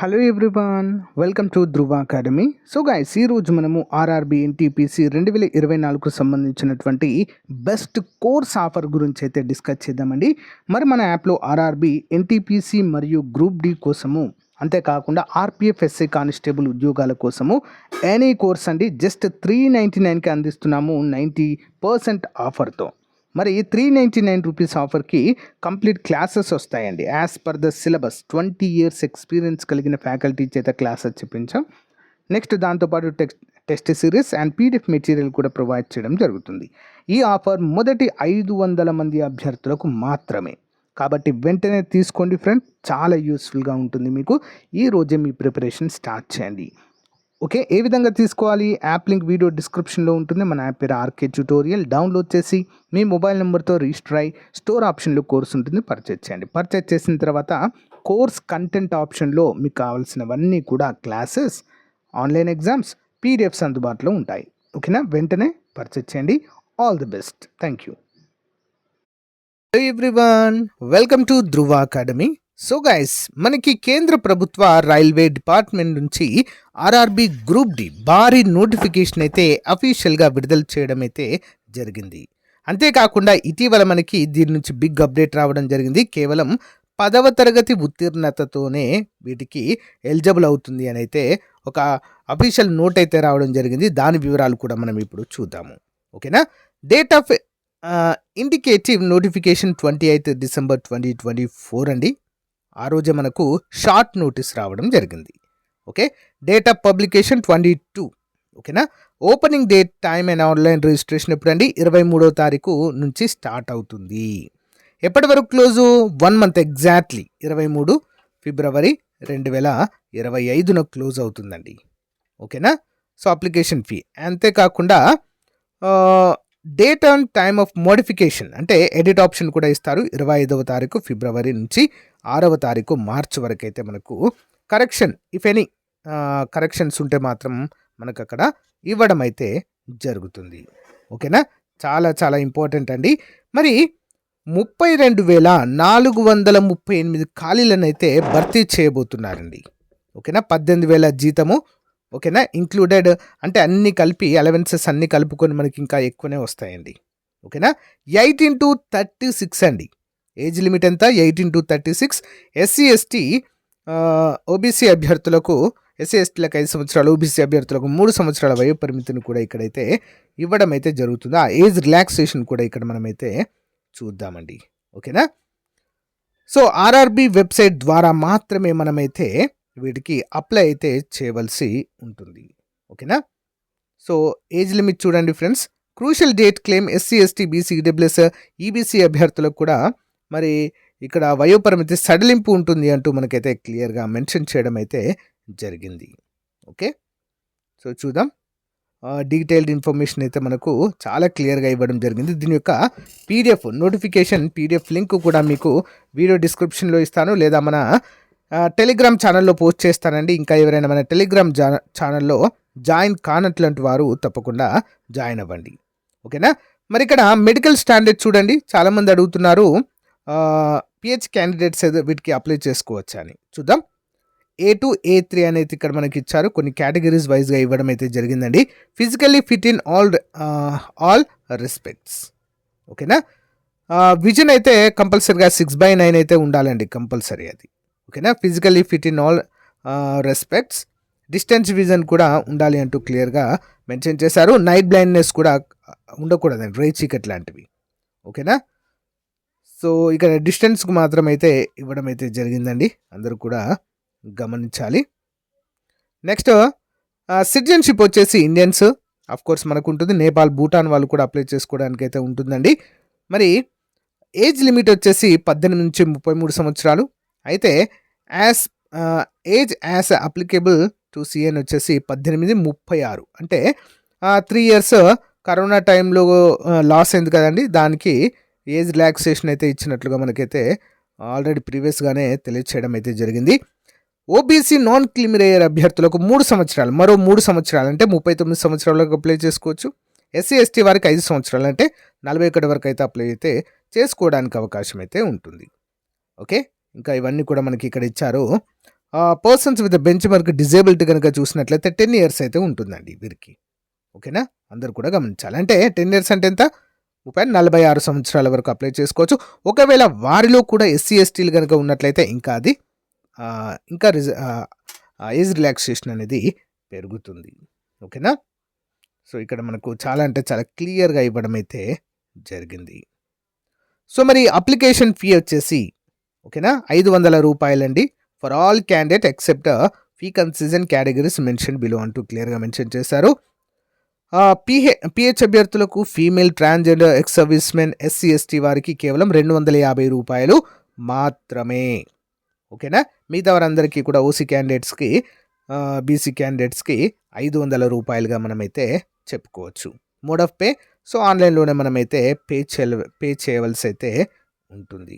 Hello everyone, welcome to Dhruva academy. So guys, ఈరోజు మనము RRB NTPC 2024కు సంబంధించినటువంటి best course offer గురించి అయితే డిస్కస్ చేద్దామండి. మరి మన యాప్లో ఆర్ఆర్బి ఎన్టీపీసీ మరియు గ్రూప్ డి కోసము, అంతేకాకుండా ఆర్పిఎఫ్ ఎస్ఐ కానిస్టేబుల్ ఉద్యోగాల కోసము ఎనీ కోర్స్ అండి జస్ట్ 399కి అందిస్తున్నాము 90% ఆఫర్తో. మరి 399 రూపీస్ ఆఫర్కి కంప్లీట్ క్లాసెస్ వస్తాయండి. As per the syllabus 20 years experience కలిగిన ఫ్యాకల్టీ చేత క్లాసెస్ చెప్పించాం. నెక్స్ట్ దాంతోపాటు test series and PDF material కూడా ప్రొవైడ్ చేయడం జరుగుతుంది. ఈ ఆఫర్ మొదటి 500 మంది అభ్యర్థులకు మాత్రమే, కాబట్టి వెంటనే తీసుకోండి ఫ్రెండ్, చాలా యూస్ఫుల్గా ఉంటుంది మీకు. ఈ రోజే మీ ప్రిపరేషన్ స్టార్ట్ చేయండి. ఓకే, ఏ విధంగా తీసుకోవాలి? యాప్ లింక్ వీడియో డిస్క్రిప్షన్లో ఉంటుంది. మన యాప్ పేరు ఆర్కే ట్యూటోరియల్. డౌన్లోడ్ చేసి మీ మొబైల్ నెంబర్తో రిజిస్టర్ అయ్యి స్టోర్ ఆప్షన్లో కోర్స్ ఉంటుంది, పర్చేజ్ చేయండి. పర్చేజ్ చేసిన తర్వాత కోర్స్ కంటెంట్ ఆప్షన్లో మీకు కావాల్సినవన్నీ కూడా క్లాసెస్, ఆన్లైన్ ఎగ్జామ్స్, పీడిఎఫ్స్ అందుబాటులో ఉంటాయి. ఓకేనా, వెంటనే పర్చేజ్ చేయండి. All the best. Thank you. Hello everyone, welcome to Dhruva academy. So guys, మనకి కేంద్ర ప్రభుత్వ రైల్వే డిపార్ట్మెంట్ నుంచి ఆర్ఆర్బి గ్రూప్ డి భారీ నోటిఫికేషన్ అయితే అఫీషియల్గా విడుదల చేయడం అయితే జరిగింది. అంతేకాకుండా ఇటీవల మనకి దీని నుంచి బిగ్ అప్డేట్ రావడం జరిగింది. కేవలం 10వ తరగతి ఉత్తీర్ణతతోనే వీటికి ఎలిజిబుల్ అవుతుంది అని అయితే ఒక అఫీషియల్ నోట్ అయితే రావడం జరిగింది. దాని వివరాలు కూడా మనం ఇప్పుడు చూద్దాము. ఓకేనా, date of indicative notification 28 December 2024 అండి. ఆ రోజే మనకు షార్ట్ నోటీస్ రావడం జరిగింది. Okay, date of publication 22. ఓకేనా, opening date, time and online registration ఎప్పుడండి? 23వ తారీఖు నుంచి స్టార్ట్ అవుతుంది. ఎప్పటి వరకు close? 1 month exactly 23 February 2025 close అవుతుందండి. ఓకేనా, సో అప్లికేషన్ ఫీ. అంతేకాకుండా date and time of modification అంటే ఎడిట్ ఆప్షన్ కూడా ఇస్తారు. 25వ తారీఖు February నుంచి 6వ తారీఖు March వరకు అయితే మనకు కరెక్షన్, ఇఫ్ ఎనీ కరెక్షన్స్ ఉంటే మాత్రం మనకు అక్కడ ఇవ్వడం అయితే జరుగుతుంది. ఓకేనా, చాలా చాలా ఇంపార్టెంట్ అండి. మరి 32,438 ఖాళీలను అయితే భర్తీ చేయబోతున్నారండి. ఓకేనా, 18,000 జీతము. ఓకేనా, ఇంక్లూడెడ్ అంటే అన్నీ కలిపి అలవెన్సెస్ అన్నీ కలుపుకొని మనకి ఇంకా ఎక్కువనే వస్తాయండి. ఓకేనా, 18 to 36 అండి. ఏజ్ లిమిట్ ఎంత? 18 to 36. ఎస్సీ ఎస్టీ ఓబీసీ అభ్యర్థులకు, ఎస్సీ ఎస్టీలకు 5 సంవత్సరాలు, ఓబీసీ అభ్యర్థులకు 3 సంవత్సరాల వయో పరిమితిని కూడా ఇక్కడైతే ఇవ్వడం అయితే జరుగుతుంది. ఆ ఏజ్ రిలాక్సేషన్ కూడా ఇక్కడ మనమైతే చూద్దామండి. ఓకేనా, సో ఆర్ఆర్బి వెబ్సైట్ ద్వారా మాత్రమే మనమైతే వీటికి అప్లై అయితే చేయవలసి ఉంటుంది. ఓకేనా, సో ఏజ్ లిమిట్ చూడండి friends. Crucial date claim SC ST BC EWS EBC అభ్యర్థులకు కూడా మరి ఇక్కడ వయోపరిమితి సడలింపు ఉంటుంది అంటూ మనకైతే క్లియర్గా మెన్షన్ చేయడం అయితే జరిగింది. ఓకే, సో చూద్దాం. డీటెయిల్డ్ ఇన్ఫర్మేషన్ అయితే మనకు చాలా క్లియర్గా ఇవ్వడం జరిగింది. దీని యొక్క పీడిఎఫ్ నోటిఫికేషన్ పీడిఎఫ్ లింక్ కూడా మీకు వీడియో డిస్క్రిప్షన్లో ఇస్తాను, లేదా మన టెలిగ్రామ్ ఛానల్లో పోస్ట్ చేస్తానండి. ఇంకా ఎవరైనా మన టెలిగ్రామ్ ఛానల్లో జాయిన్ కానట్లాంటి వారు తప్పకుండా జాయిన్ అవ్వండి. ఓకేనా, మరి ఇక్కడ మెడికల్ స్టాండర్డ్ చూడండి. చాలామంది అడుగుతున్నారు పిహెచ్ క్యాండిడేట్స్ వీటికి అప్లై చేసుకోవచ్చా అని. చూద్దాం. A2 A3 అనేది ఇక్కడ మనకి ఇచ్చారు. కొన్ని కేటగిరీస్ వైజ్గా ఇవ్వడం అయితే జరిగిందండి. Physically fit in all respects. ఓకేనా, విజన్ అయితే కంపల్సరీగా 6/9 అయితే ఉండాలండి, కంపల్సరీ అది. ఓకేనా, physically fit in all respects. Distance vision కూడా ఉండాలి అంటూ క్లియర్గా మెన్షన్ చేశారు. నైట్ బ్లైండ్నెస్ కూడా ఉండకూడదండి, రే చీకట్ లాంటివి. ఓకేనా, సో ఇక్కడ డిస్టెన్స్కు మాత్రం అయితే ఇవ్వడం అయితే జరిగిందండి, అందరూ కూడా గమనించాలి. నెక్స్ట్ సిటిజన్షిప్ వచ్చేసి ఇండియన్స్ ఆఫ్ కోర్స్ మనకు ఉంటుంది. నేపాల్, భూటాన్ వాళ్ళు కూడా అప్లై చేసుకోవడానికి అయితే ఉంటుందండి. మరి ఏజ్ లిమిట్ వచ్చేసి 18 నుంచి 33 సంవత్సరాలు. అయితే age as applicable to CN వచ్చేసి 18-36. అంటే 3 years కరోనా టైంలో లాస్ అయింది కదండి, దానికి ఏజ్ రిలాక్సేషన్ అయితే ఇచ్చినట్లుగా మనకైతే ఆల్రెడీ ప్రీవియస్గానే తెలియచేయడం అయితే జరిగింది. ఓబీసీ నాన్ క్రిమిలేయర్ అభ్యర్థులకు 3 సంవత్సరాలు, మరో 3 సంవత్సరాలు అంటే 39 సంవత్సరాలకు అప్లై చేసుకోవచ్చు. ఎస్సీ ఎస్టీ వారికి 5 సంవత్సరాలు అంటే 41 వరకు అయితే అప్లై అయితే చేసుకోవడానికి అవకాశం అయితే ఉంటుంది. ఓకే, ఇంకా ఇవన్నీ కూడా మనకి ఇక్కడ ఇచ్చారు. Persons with bench mark disability కనుక చూసినట్లయితే 10 ఇయర్స్ అయితే ఉంటుందండి వీరికి. ఓకేనా, అందరూ కూడా గమనించాలి. అంటే 10 ఇయర్స్ అంటే ఎంత, 46 సంవత్సరాల వరకు అప్లై చేసుకోవచ్చు. ఒకవేళ వారిలో కూడా ఎస్సీ ఎస్టీలు కనుక ఉన్నట్లయితే ఇంకా అది ఇంకా ఏజ్ రిలాక్సేషన్ అనేది పెరుగుతుంది. ఓకేనా, సో ఇక్కడ మనకు చాలా అంటే చాలా క్లియర్గా ఇవ్వడం అయితే జరిగింది. సో మరి అప్లికేషన్ ఫీ వచ్చేసి ఓకేనా 500 రూపాయలండి for all candidate except fee concession categories mention below అంటూ క్లియర్గా మెన్షన్ చేశారు. పిహెచ్ అభ్యర్థులకు female transgender ex servicemen SC ST వారికి కేవలం 250 రూపాయలు మాత్రమే. ఓకేనా, మిగతా వారందరికీ కూడా ఓసీ క్యాండిడేట్స్కి బీసీ క్యాండిడేట్స్కి 500 రూపాయలుగా మనమైతే చెప్పుకోవచ్చు. మోడ్ ఆఫ్ పే సో ఆన్లైన్లోనే మనమైతే పే చేయవలసి అయితే ఉంటుంది.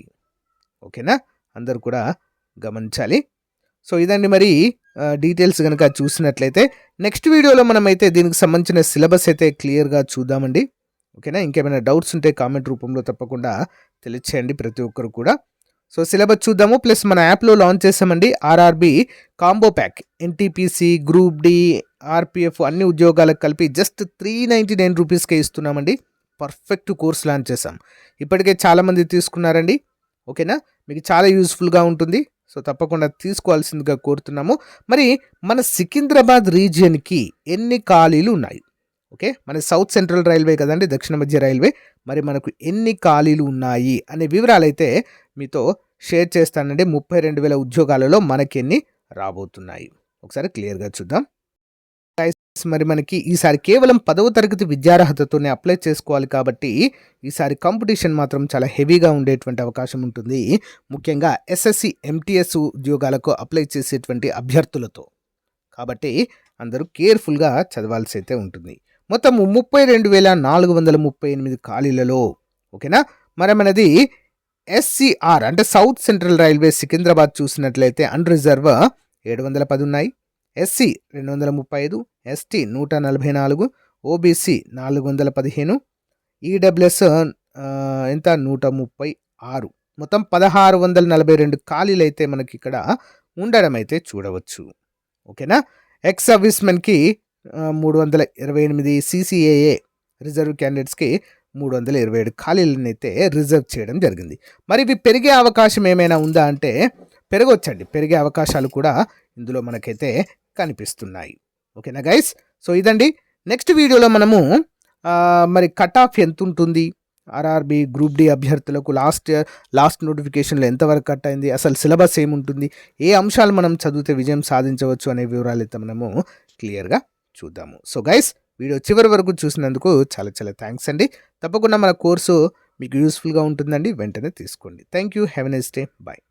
ఓకేనా, అందరు కూడా గమనించాలి. సో ఇదండి మరి డీటెయిల్స్ కనుక చూసినట్లయితే నెక్స్ట్ వీడియోలో మనమైతే దీనికి సంబంధించిన సిలబస్ అయితే క్లియర్గా చూద్దామండి. ఓకేనా, ఇంకేమైనా డౌట్స్ ఉంటే కామెంట్ రూపంలో తప్పకుండా తెలియచేయండి ప్రతి ఒక్కరు కూడా. సో సిలబస్ చూద్దాము. ప్లస్ మన యాప్లో లాంచ్ చేసామండి RRB combo pack, NTPC, group D, RPF అన్ని ఉద్యోగాలకు కలిపి జస్ట్ 399 రూపీస్కే ఇస్తున్నామండి. పర్ఫెక్ట్ కోర్స్ లాంచ్ చేసాం. ఇప్పటికే చాలామంది తీసుకున్నారండి. ఓకేనా, మీకు చాలా యూస్ఫుల్గా ఉంటుంది. సో తప్పకుండా తీసుకోవాల్సిందిగా కోరుతున్నాము. మరి మన సికింద్రాబాద్ రీజియన్కి ఎన్ని ఖాళీలు ఉన్నాయి? ఓకే, మన సౌత్ సెంట్రల్ రైల్వే కదండి, దక్షిణ మధ్య రైల్వే. మరి మనకు ఎన్ని ఖాళీలు ఉన్నాయి అనే వివరాలు అయితే మీతో షేర్ చేస్తానండి. 32,000 ఉద్యోగాలలో మనకెన్ని రాబోతున్నాయి ఒకసారి క్లియర్గా చూద్దాం. మరి మనకి ఈసారి కేవలం 10వ తరగతి విద్యార్హతతోనే అప్లై చేసుకోవాలి కాబట్టి ఈసారి కాంపిటీషన్ మాత్రం చాలా హెవీగా ఉండేటువంటి అవకాశం ఉంటుంది. ముఖ్యంగా ఎస్ఎస్సి ఎంటీఎస్ ఉద్యోగాలకు అప్లై చేసేటువంటి అభ్యర్థులతో. కాబట్టి అందరూ కేర్ఫుల్గా చదవాల్సి అయితే ఉంటుంది. మొత్తం 32,438 ఖాళీలలో ఓకేనా. మరి మనది ఎస్సీఆర్ అంటే సౌత్ సెంట్రల్ రైల్వే సికింద్రాబాద్ చూసినట్లయితే అన్ రిజర్వ్ 710 ఉన్నాయి. ఎస్సీ 235, ఎస్టీ 144, ఓబీసీ 415, ఈడబ్ల్యూఎస్ ఎంత 136, మొత్తం 1642 ఖాళీలు అయితే మనకి ఇక్కడ ఉండడం అయితే చూడవచ్చు. ఓకేనా, ఎక్స్ సర్వీస్మెన్కి 328, సిసిఏఏ రిజర్వ్ క్యాండిడేట్స్కి 327 ఖాళీలను అయితే రిజర్వ్ చేయడం జరిగింది. మరి ఇవి పెరిగే అవకాశం ఏమైనా ఉందా అంటే పెరగొచ్చండి. పెరిగే అవకాశాలు కూడా ఇందులో మనకైతే కనిపిస్తున్నాయి. ఓకేనా గైస్, సో ఇదండి. నెక్స్ట్ వీడియోలో మనము మరి కట్ ఆఫ్ ఎంత ఉంటుంది, ఆర్ఆర్బి గ్రూప్ డి అభ్యర్థులకు లాస్ట్ నోటిఫికేషన్లో ఎంతవరకు కట్ అయింది, అసలు సిలబస్ ఏముంటుంది, ఏ అంశాలు మనం చదివితే విజయం సాధించవచ్చు అనే వివరాలు అయితే మనము క్లియర్గా చూద్దాము. సో గైస్, వీడియో చివరి వరకు చూసినందుకు చాలా చాలా థ్యాంక్స్ అండి. తప్పకుండా మన కోర్సు మీకు యూస్ఫుల్గా ఉంటుందండి, వెంటనే తీసుకోండి. Thank you, have a nice day, bye.